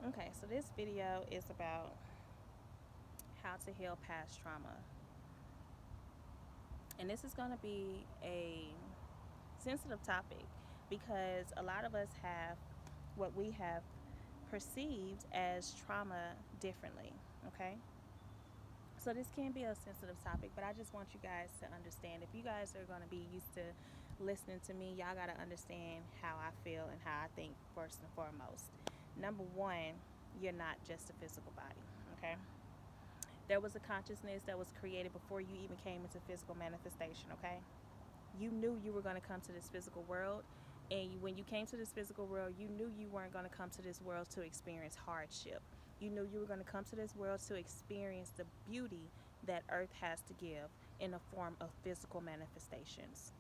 Okay, so this video is about how to heal past trauma. And this is going to be a sensitive topic because a lot of us have what we have perceived as trauma differently, okay? So this can be a sensitive topic, but I just want you guys to understand. If you guys are going to be used to listening to me, y'all got to understand how I feel and how I think first and foremost. Number one, you're not just a physical body, okay? There was a consciousness that was created before you even came into physical manifestation, okay? You knew you were going to come to this physical world, and when you came to this physical world, you knew you weren't going to come to this world to experience hardship. You knew you were going to come to this world to experience the beauty that earth has to give in the form of physical manifestations.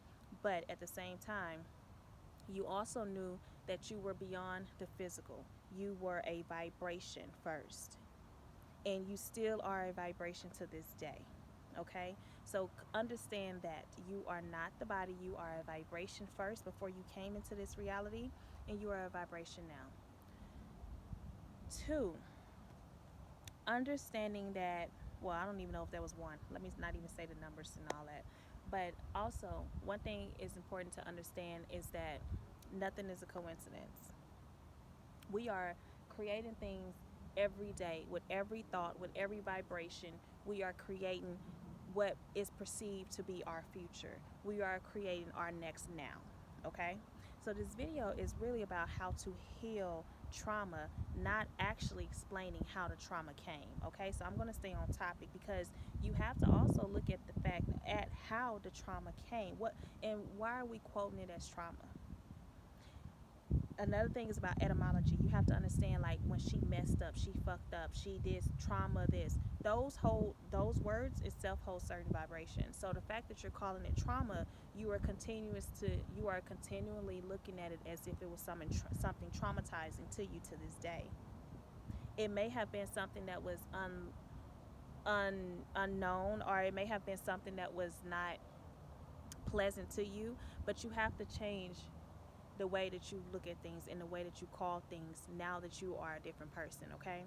But at the same time, you also knew that you were beyond the physical. You were a vibration first, and you still are a vibration to this day. Okay, so understand that you are not the body. You are a vibration first before you came into this reality, and you are a vibration now. Two, understanding that, well, I don't even know if there was one, let me not even say the numbers and all that, but also one thing is important to understand is that nothing is a coincidence. We are creating things every day with every thought, with every vibration. We are creating what is perceived to be our future. We are creating our next now. Okay? So this video is really about how to heal trauma, not actually explaining how the trauma came. Okay? So I'm going to stay on topic because you have to also look at the fact at how the trauma came. What and why are we quoting it as trauma? Another thing is about etymology. You have to understand, like, when she messed up, she fucked up, she did trauma, this, those words itself hold certain vibrations. So the fact that you're calling it trauma, you are continually looking at it as if it was something traumatizing to you to this day. It may have been something that was unknown, or it may have been something that was not pleasant to you, but you have to change the way that you look at things and the way that you call things now that you are a different person. Okay,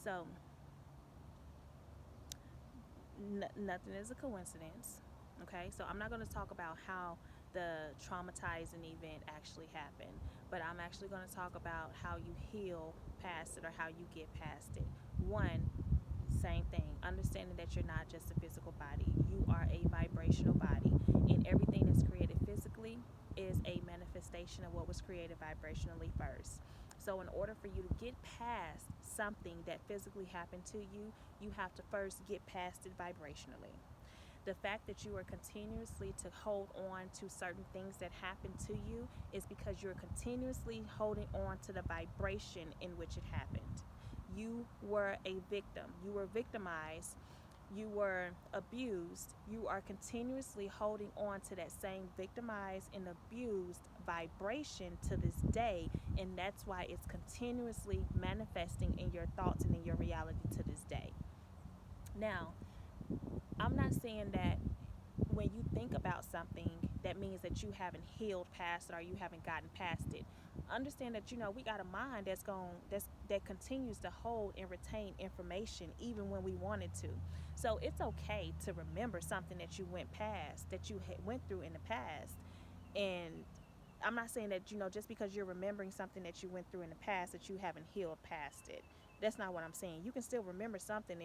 so nothing is a coincidence. Okay, so I'm not going to talk about how the traumatizing event actually happened, but I'm actually going to talk about how you heal past it or how you get past it. One, same thing, understanding that you're not just a physical body, you are a vibrational body, and everything that's created physically is a manifestation of what was created vibrationally first. So in order for you to get past something that physically happened to you, you have to first get past it vibrationally. The fact that you are continuously to hold on to certain things that happen to you is because you're continuously holding on to the vibration in which it happened. You were a victim, you were victimized, you were abused. You are continuously holding on to that same victimized and abused vibration to this day, and that's why it's continuously manifesting in your thoughts and in your reality to this day. Now, I'm not saying that when you think about something, that means that you haven't healed past it or you haven't gotten past it. Understand that we got a mind that continues to hold and retain information even when we wanted to. So it's okay to remember something that you went past, that you went through in the past. And I'm not saying that just because you're remembering something that you went through in the past that you haven't healed past it. That's not what I'm saying. You can still remember something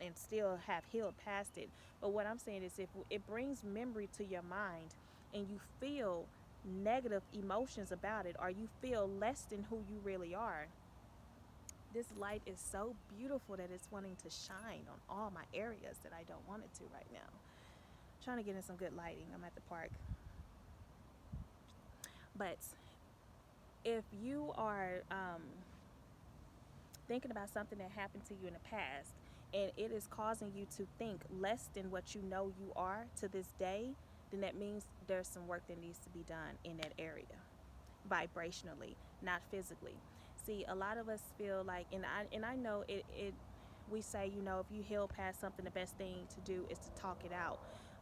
and still have healed past it. But what I'm saying is, if it brings memory to your mind and you feel negative emotions about it, or you feel less than who you really are, this light is so beautiful that it's wanting to shine on all my areas that I don't want it to right now. I'm trying to get in some good lighting. I'm at the park. But if you are thinking about something that happened to you in the past, and it is causing you to think less than what you know you are to this day, then that means there's some work that needs to be done in that area, vibrationally, not physically. See, a lot of us feel like, and I know it we say, if you heal past something, the best thing to do is to talk it out.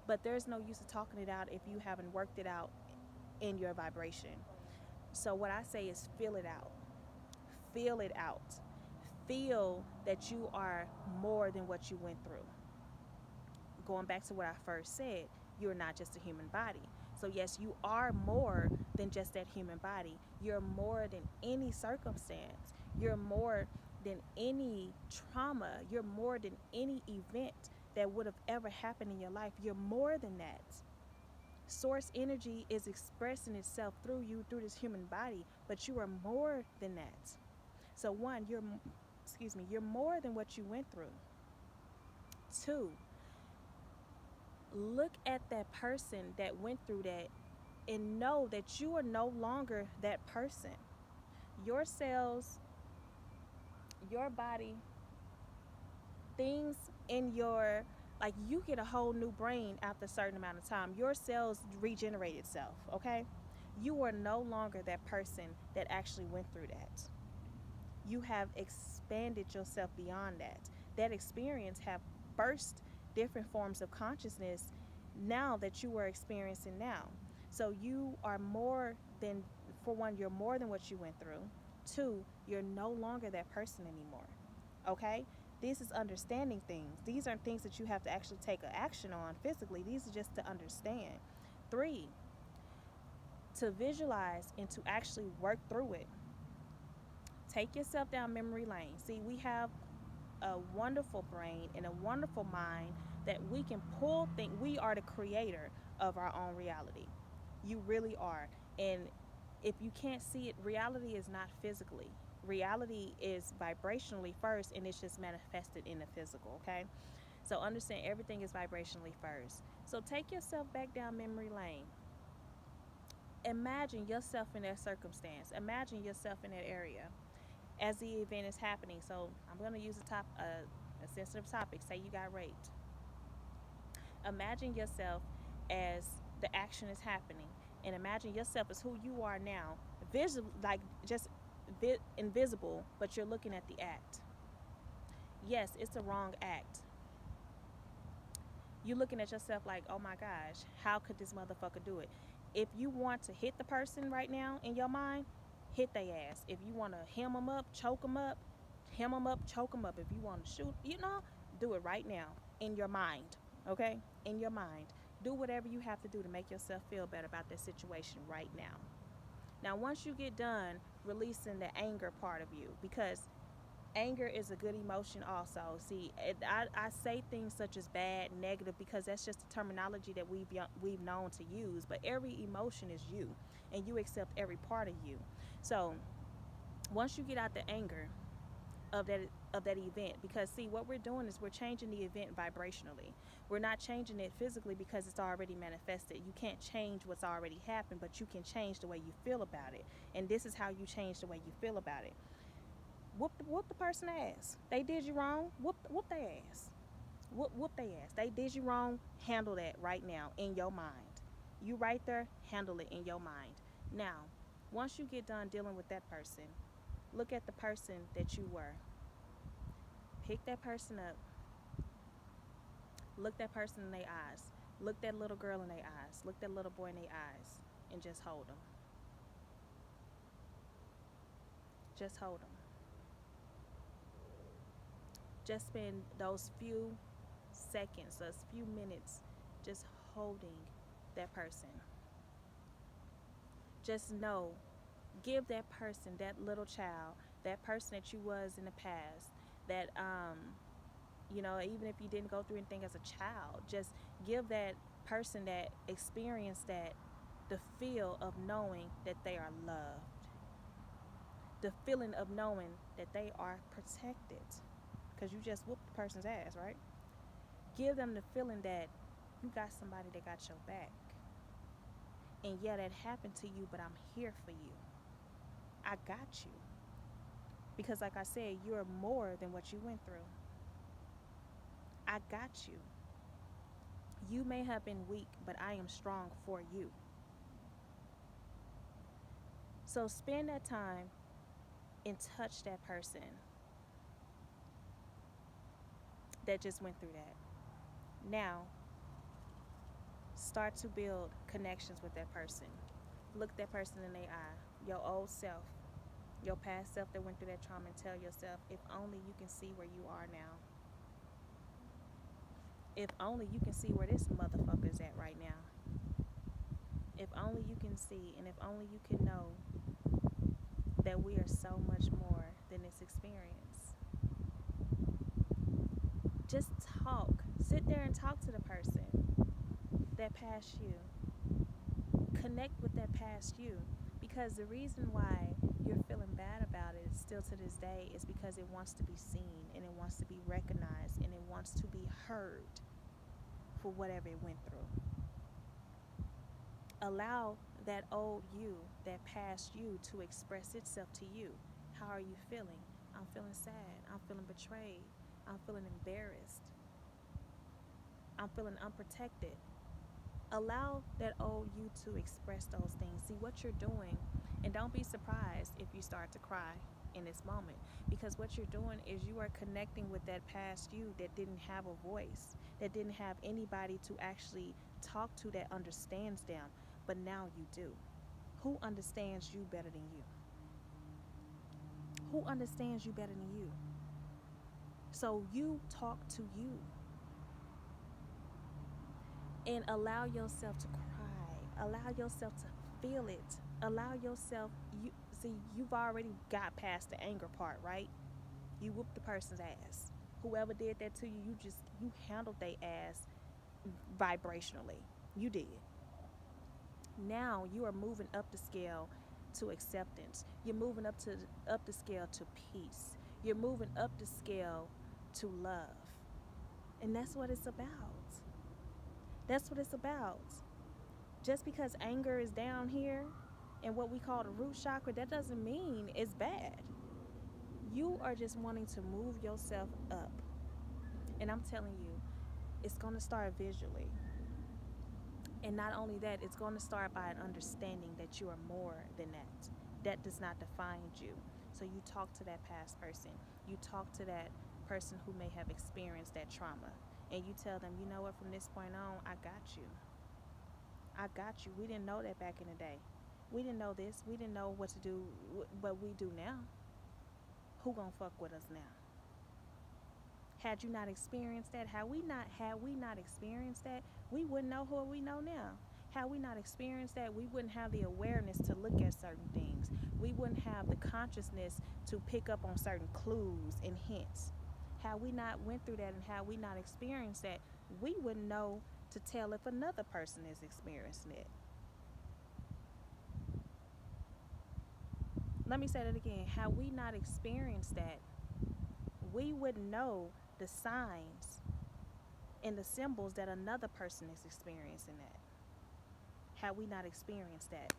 But there's no use of talking it out if you haven't worked it out in your vibration. So what I say is feel it out. Feel it out. Feel that you are more than what you went through. Going back to what I first said, you're not just a human body. So, yes, you are more than just that human body. You're more than any circumstance. You're more than any trauma. You're more than any event that would have ever happened in your life. You're more than that. Source energy is expressing itself through you, through this human body, but you are more than that. So, one, you're more than what you went through. Two, look at that person that went through that and know that you are no longer that person. Your cells, your body, things in your, like, you get a whole new brain after a certain amount of time. Your cells regenerate itself, okay? You are no longer that person that actually went through that. You have expanded yourself beyond that. That experience have burst different forms of consciousness now that you are experiencing now. So you are more than, for one, you're more than what you went through. Two, you're no longer that person anymore. Okay? This is understanding things. These aren't things that you have to actually take an action on physically. These are just to understand. Three, to visualize and to actually work through it. Take yourself down memory lane. See, we have a wonderful brain and a wonderful mind that we can pull things. We are the creator of our own reality. You really are. And if you can't see it, reality is not physically. Reality is vibrationally first, and it's just manifested in the physical, okay? So understand everything is vibrationally first. So take yourself back down memory lane. Imagine yourself in that circumstance. Imagine yourself in that area as the event is happening. So I'm going to use a sensitive topic. Say you got raped. Imagine yourself as the action is happening, and imagine yourself as who you are now, visible, like just invisible, but you're looking at the act. Yes, it's a wrong act. You're looking at yourself like, oh my gosh, how could this motherfucker do it? If you want to hit the person right now in your mind, hit their ass. If you want to hem them up, choke them up, hem them up, choke them up. If you want to shoot, do it right now in your mind, okay? In your mind. Do whatever you have to do to make yourself feel better about that situation right now. Now, once you get done releasing the anger part of you, because anger is a good emotion also. See, I say things such as bad, negative, because that's just the terminology that we've known to use. But every emotion is you, and you accept every part of you. So once you get out the anger of that event, because see, what we're doing is we're changing the event vibrationally. We're not changing it physically because it's already manifested. You can't change what's already happened, but you can change the way you feel about it. And this is how you change the way you feel about it. Whoop the person ass. They did you wrong. Whoop their ass. Whoop their ass. They did you wrong. Handle that right now in your mind. You right there. Handle it in your mind. Now, once you get done dealing with that person, look at the person that you were. Pick that person up. Look that person in their eyes. Look that little girl in their eyes. Look that little boy in their eyes. And just hold them. Just hold them. Just spend those few seconds, those few minutes, just holding that person. Just know, give that person, that little child, that person that you was in the past, that even if you didn't go through anything as a child, just give that person that experienced that the feel of knowing that they are loved, the feeling of knowing that they are protected, because you just whooped the person's ass, right? Give them the feeling that you got somebody that got your back. And yeah, that happened to you, but I'm here for you. I got you. Because like I said, you're more than what you went through. I got you. You may have been weak, but I am strong for you. So spend that time and touch that person that just went through that. Now, start to build connections with that person. Look that person in their eye, your old self. Your past self that went through that trauma, and tell yourself, if only you can see where you are now. If only you can see where this motherfucker's at right now. If only you can see, and if only you can know that we are so much more than this experience. Just talk. Sit there and talk to the person that passed you. Connect with that past you. Because the reason why you're feeling bad about it still to this day is because it wants to be seen, and it wants to be recognized, and it wants to be heard for whatever it went through. Allow that old you, that past you, to express itself to you. How are you feeling? I'm feeling sad. I'm feeling betrayed. I'm feeling embarrassed. I'm feeling unprotected. Allow that old you to express those things. See what you're doing, and don't be surprised if you start to cry in this moment, because what you're doing is you are connecting with that past you that didn't have a voice, that didn't have anybody to actually talk to that understands them, but now you do. Who understands you better than you? Who understands you better than you? So you talk to you, and allow yourself to cry. Allow yourself to feel it. Allow yourself, you see, you've already got past the anger part, right? You whooped the person's ass. Whoever did that to you, you handled their ass vibrationally. You did. Now you are moving up the scale to acceptance. You're moving up the scale to peace. You're moving up the scale to love. And that's what it's about. That's what it's about. Just because anger is down here in what we call the root chakra, that doesn't mean it's bad. You are just wanting to move yourself up. And I'm telling you, it's going to start visually. And not only that, it's going to start by an understanding that you are more than that. That does not define you. So you talk to that past person. You talk to that person who may have experienced that trauma. And you tell them, you know what, from this point on, I got you. I got you. We didn't know that back in the day. We didn't know this. We didn't know what to do, but we do now. Who gonna fuck with us now? Had you not experienced that, had we not experienced that, we wouldn't know who we know now. Had we not experienced that, we wouldn't have the awareness to look at certain things. We wouldn't have the consciousness to pick up on certain clues and hints. Had we not went through that, and had we not experienced that, we wouldn't know to tell if another person is experiencing it. Let me say that again. Had we not experienced that, we wouldn't know the signs and the symbols that another person is experiencing that. Had we not experienced that.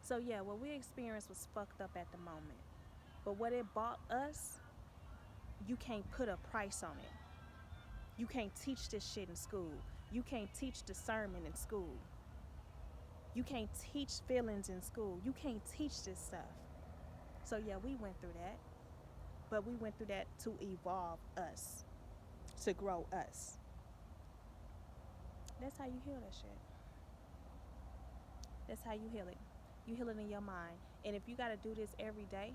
So yeah, what we experienced was fucked up at the moment. But what it bought us, you can't put a price on it. You can't teach this shit in school. You can't teach discernment in school. You can't teach feelings in school. You can't teach this stuff. So yeah, we went through that. But we went through that to evolve us, to grow us. That's how you heal that shit. That's how you heal it. You heal it in your mind. And if you got to do this every day,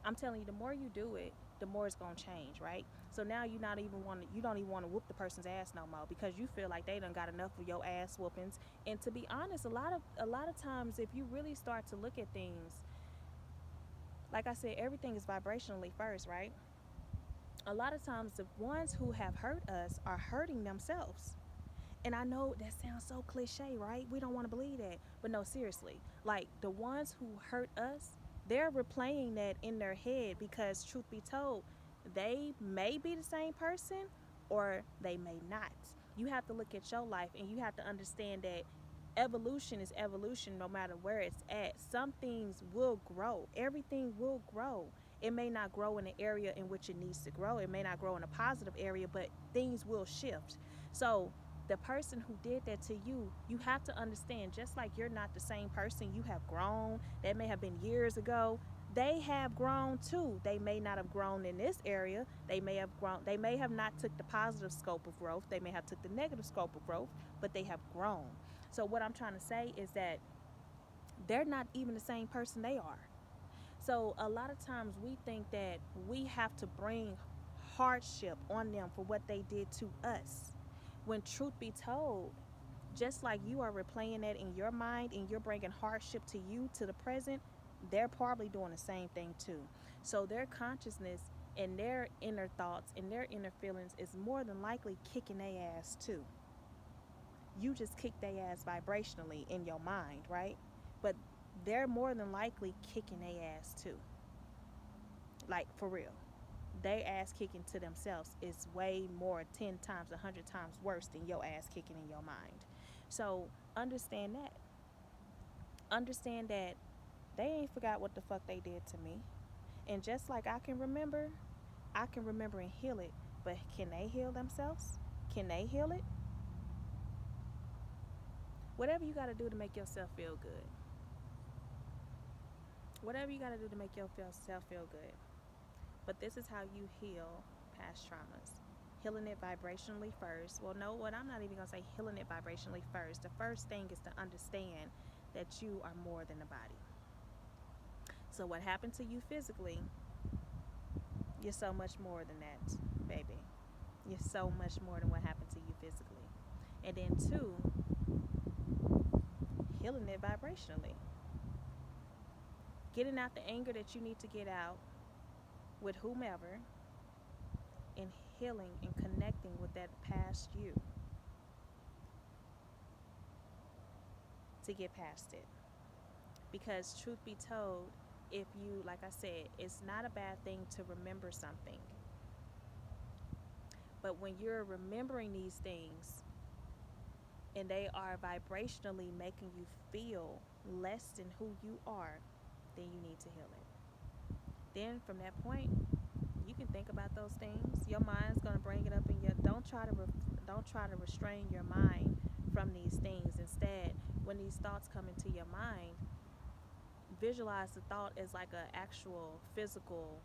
I'm telling you, the more you do it, the more it's gonna change, right? So now you don't even want to whoop the person's ass no more, because you feel like they done got enough of your ass whoopings. And to be honest, a lot of times, if you really start to look at things, like I said, everything is vibrationally first, right? A lot of times the ones who have hurt us are hurting themselves. And I know that sounds so cliche, right? We don't want to believe that. But no, seriously, like the ones who hurt us, they're replaying that in their head, because truth be told, they may be the same person or they may not. You have to look at your life, and you have to understand that evolution is evolution no matter where it's at. Some things will grow. Everything will grow. It may not grow in the area in which it needs to grow. It may not grow in a positive area, but things will shift. So the person who did that to you, you have to understand, just like you're not the same person, you have grown. That may have been years ago. They have grown too. They may not have grown in this area. They may have not took the positive scope of growth. They may have took the negative scope of growth, but they have grown. So what I'm trying to say is that they're not even the same person they are. So a lot of times we think that we have to bring hardship on them for what they did to us. When truth be told, just like you are replaying that in your mind and you're bringing hardship to you to the present, they're probably doing the same thing too. So their consciousness and their inner thoughts and their inner feelings is more than likely kicking their ass too. You just kick their ass vibrationally in your mind, right? But they're more than likely kicking their ass too. Like for real. They ass kicking to themselves is way more 10 times, 100 times worse than your ass kicking in your mind. So understand that. Understand that they ain't forgot what the fuck they did to me. And just like I can remember and heal it. But can they heal themselves? Can they heal it? Whatever you got to do to make yourself feel good. Whatever you got to do to make yourself feel good. But this is how you heal past traumas. Healing it vibrationally first. Well, no, what I'm not even going to say healing it vibrationally first. The first thing is to understand that you are more than a body. So what happened to you physically, you're so much more than that, baby. You're so much more than what happened to you physically. And then two, healing it vibrationally. Getting out the anger that you need to get out with whomever, and healing and connecting with that past you to get past it. Because truth be told, if you, like I said, it's not a bad thing to remember something. But when you're remembering these things and they are vibrationally making you feel less than who you are, then you need to heal it. Then from that point, you can think about those things. Your mind's gonna bring it up in your. Don't try to restrain your mind from these things. Instead, when these thoughts come into your mind, visualize the thought as like an actual physical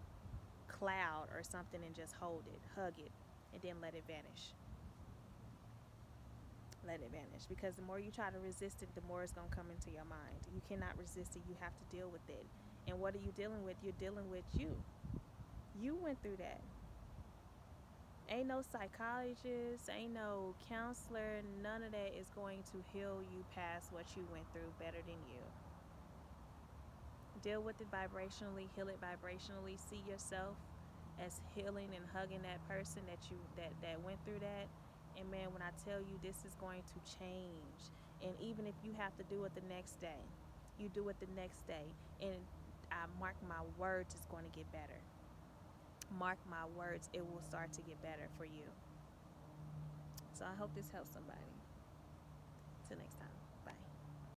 cloud or something, and just hold it, hug it, and then let it vanish. Let it vanish, because the more you try to resist it, the more it's going to come into your mind. You cannot resist it. You have to deal with it. And what are you dealing with? You're dealing with you. You went through that. Ain't no psychologist, ain't no counselor, none of that is going to heal you past what you went through better than you. Deal with it vibrationally, heal it vibrationally. See yourself as healing and hugging that person that went through that. And man, when I tell you, this is going to change. And even if you have to do it the next day, you do it the next day. And I mark my words, it's going to get better. Mark my words, it will start to get better for you. So I hope this helps somebody. Till next time.